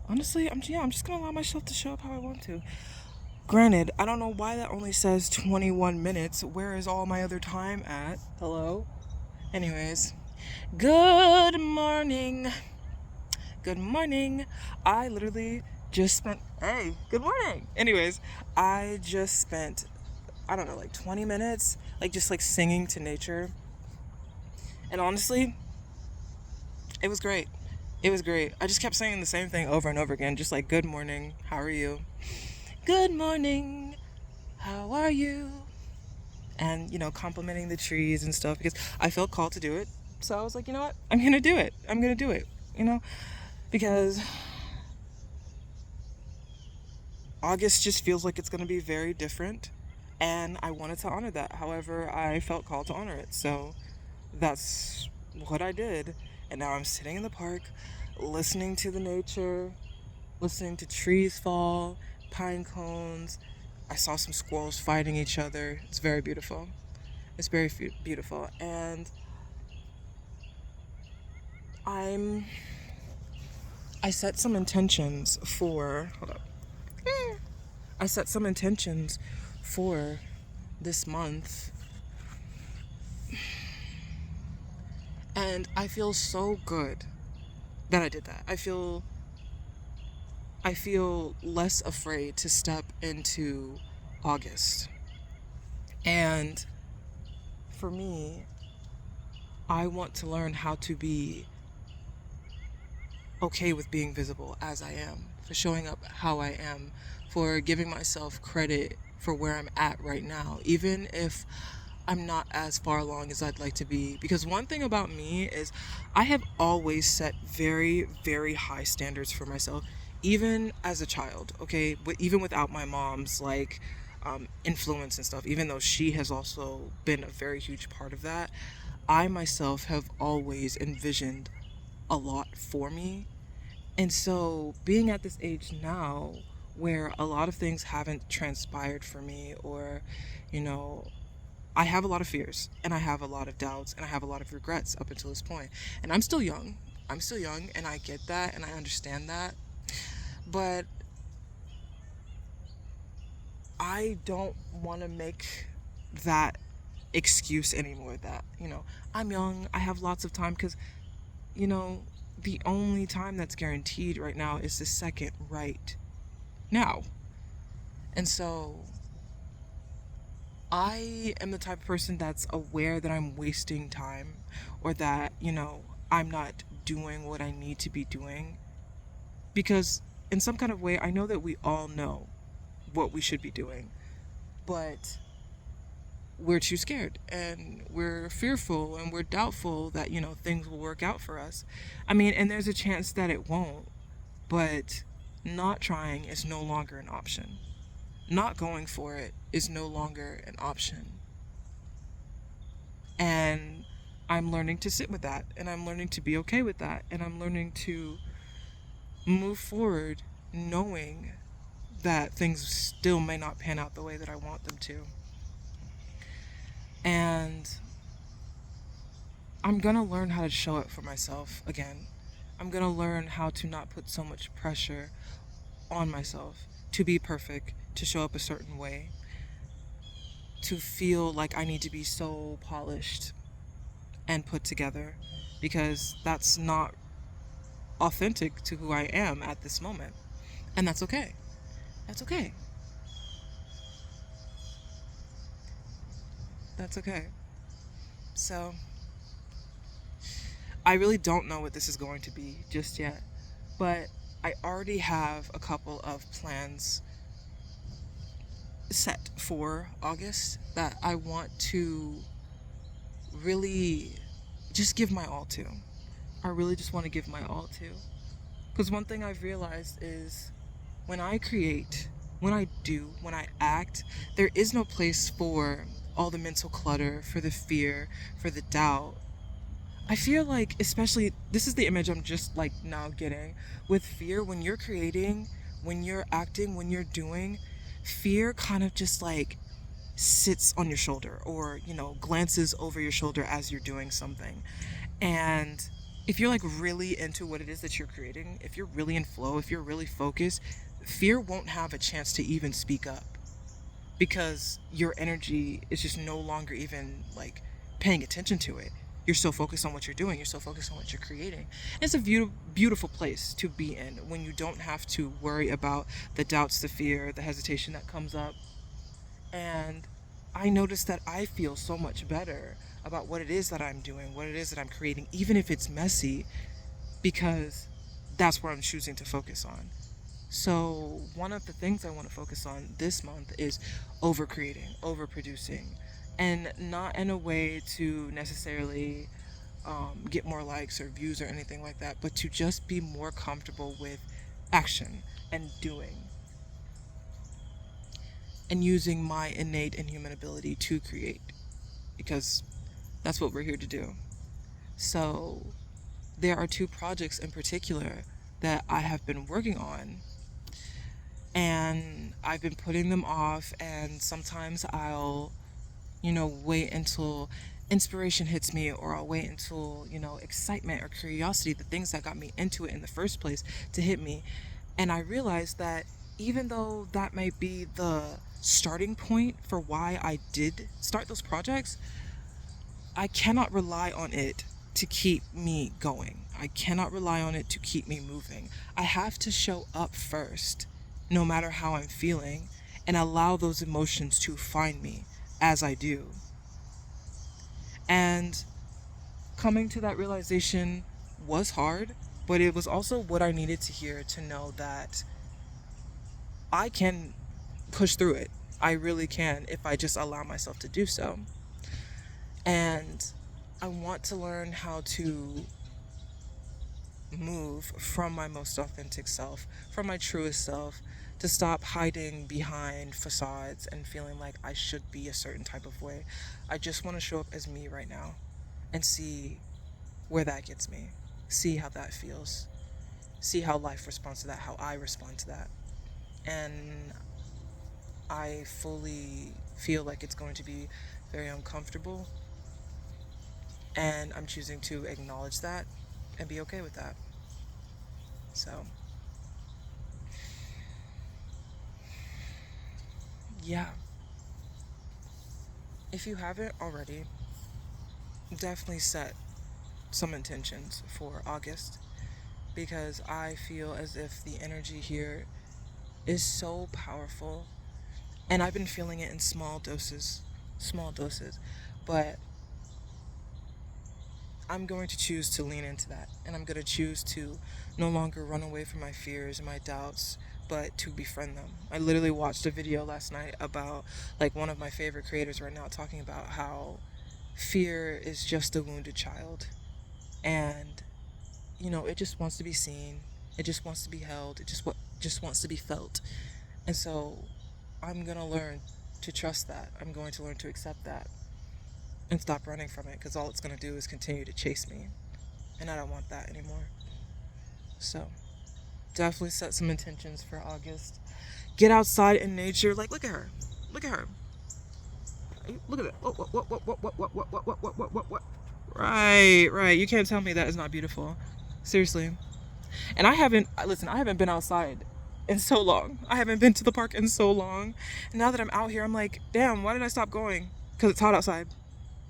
Honestly, I'm just gonna allow myself to show up how I want to. Granted, I don't know why that only says 21 minutes. Where is all my other time at? Hello? Anyways, good morning. Good morning. I literally just spent. Hey, good morning. Anyways, I just spent, I don't know, like 20 minutes, like just like singing to nature. And honestly, it was great. It was great. I just kept saying the same thing over and over again, just like, good morning, how are you? Good morning, how are you? And, complimenting the trees and stuff because I felt called to do it. So I was like, you know what? I'm going to do it. I'm going to do it, because August just feels like it's going to be very different. And I wanted to honor that. However, I felt called to honor it. So that's what I did. And now I'm sitting in the park, listening to the nature, listening to trees fall, pine cones. I saw some squirrels fighting each other. It's very beautiful. It's very beautiful. And I'm I set some intentions for hold up. I set some intentions for this month, and I feel so good that I did that. I feel less afraid to step into August. And for me, I want to learn how to be okay with being visible as I am, for showing up how I am, for giving myself credit for where I'm at right now, even if I'm not as far along as I'd like to be. Because one thing about me is I have always set very, very high standards for myself, even as a child, okay? But even without my mom's, like, influence and stuff, even though she has also been a very huge part of that, I myself have always envisioned a lot for me. And so, being at this age now, where a lot of things haven't transpired for me, or, you know, I have a lot of fears and I have a lot of doubts and I have a lot of regrets up until this point. And I'm still young. I'm still young and I get that and I understand that. But I don't want to make that excuse anymore that, I'm young, I have lots of time, because, you know, the only time that's guaranteed right now is the second right now. And so I am the type of person that's aware that I'm wasting time, or that, I'm not doing what I need to be doing. Because in some kind of way, I know that we all know what we should be doing, but we're too scared and we're fearful and we're doubtful that, things will work out for us. I mean, and there's a chance that it won't, but not trying is no longer an option. Not going for it is no longer an option. And I'm learning to sit with that, and I'm learning to be okay with that, and I'm learning to move forward knowing that things still may not pan out the way that I want them to. And I'm gonna learn how to show it for myself again. I'm gonna learn how to not put so much pressure on myself to be perfect, to show up a certain way, to feel like I need to be so polished and put together, because that's not authentic to who I am at this moment. And that's okay. That's okay. That's okay. So, I really don't know what this is going to be just yet, but I already have a couple of plans set for August that I want to really just give my all to. I really just want to give my all to. Because one thing I've realized is when I create, when I act, there is no place for all the mental clutter, for the fear, for the doubt. I feel like, especially, this is the image I'm just like now getting with fear. When you're creating, when you're acting, when you're doing, fear kind of just like sits on your shoulder, or, glances over your shoulder as you're doing something. And if you're like really into what it is that you're creating, if you're really in flow, if you're really focused, fear won't have a chance to even speak up because your energy is just no longer even like paying attention to it. You're so focused on what you're doing, you're so focused on what you're creating. And it's a beautiful place to be in when you don't have to worry about the doubts, the fear, the hesitation that comes up. And I noticed that I feel so much better about what it is that I'm doing, what it is that I'm creating, even if it's messy, because that's where I'm choosing to focus on. So, one of the things I want to focus on this month is over creating, over producing, and not in a way to necessarily get more likes or views or anything like that, but to just be more comfortable with action and doing and using my innate and human ability to create because that's what we're here to do. So, there are two projects in particular that I have been working on, and I've been putting them off, and sometimes I'll, wait until inspiration hits me, or I'll wait until, excitement or curiosity, the things that got me into it in the first place, to hit me. And I realized that even though that might be the starting point for why I did start those projects, I cannot rely on it to keep me going. I cannot rely on it to keep me moving. I have to show up first, no matter how I'm feeling, and allow those emotions to find me as I do. And coming to that realization was hard, but it was also what I needed to hear to know that I can push through it. I really can if I just allow myself to do so. And I want to learn how to move from my most authentic self, from my truest self, to stop hiding behind facades and feeling like I should be a certain type of way. I just want to show up as me right now and see where that gets me, see how that feels, see how life responds to that, how I respond to that. And I fully feel like it's going to be very uncomfortable, and I'm choosing to acknowledge that and be okay with that. So, yeah, if you haven't already, definitely set some intentions for August because I feel as if the energy here is so powerful, and I've been feeling it in small doses, but I'm going to choose to lean into that, and I'm going to choose to no longer run away from my fears and my doubts, but to befriend them. I literally watched a video last night about like one of my favorite creators right now talking about how fear is just a wounded child, and it just wants to be seen, it just wants to be held, just wants to be felt. And so I'm going to learn to trust that. I'm going to learn to accept that and stop running from it because all it's going to do is continue to chase me. And I don't want that anymore. So definitely set some intentions for August. Get outside in nature. Like, look at her. Look at her. Look at it. What? Right, right. You can't tell me that is not beautiful. Seriously. And I haven't been outside in so long. I haven't been to the park in so long. And now that I'm out here, I'm like, damn, why did I stop going? Because it's hot outside.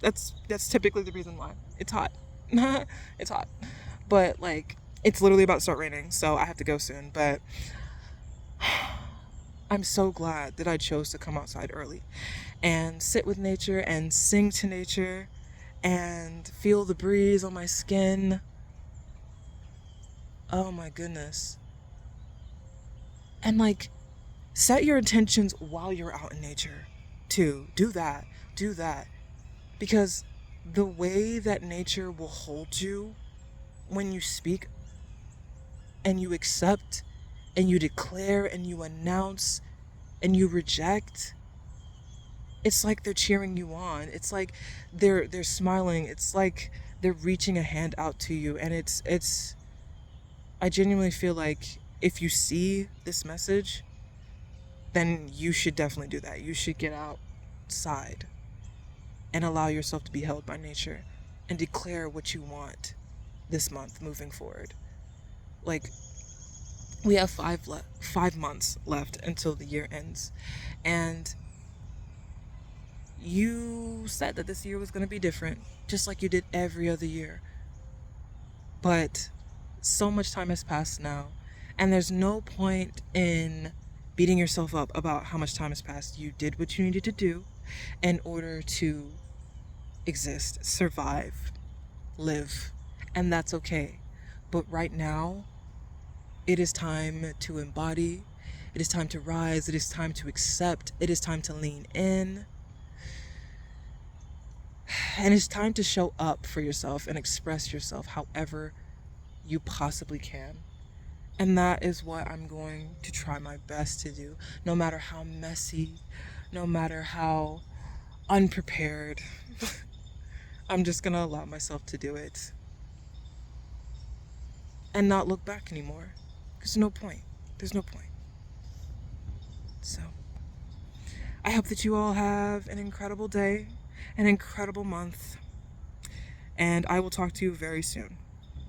That's typically the reason why. It's hot. It's hot. But like it's literally about to start raining, so I have to go soon. But I'm so glad that I chose to come outside early and sit with nature and sing to nature and feel the breeze on my skin. Oh my goodness. And like set your intentions while you're out in nature too. Do that. Do that. Because the way that nature will hold you when you speak and you accept and you declare and you announce and you reject, it's like they're cheering you on. It's like they're smiling. It's like they're reaching a hand out to you, and it's I genuinely feel like if you see this message, then you should definitely do that. You should get outside and allow yourself to be held by nature and declare what you want this month moving forward. Like, we have 5 months left until the year ends. And you said that this year was going to be different, just like you did every other year. But so much time has passed now, and there's no point in beating yourself up about how much time has passed. You did what you needed to do in order to exist, survive, live, and that's okay. But right now, it is time to embody, it is time to rise, it is time to accept, it is time to lean in, and it's time to show up for yourself and express yourself however you possibly can. And that is what I'm going to try my best to do, no matter how messy, no matter how unprepared. I'm just gonna allow myself to do it and not look back anymore. There's no point. There's no point. So, I hope that you all have an incredible day, an incredible month, and I will talk to you very soon.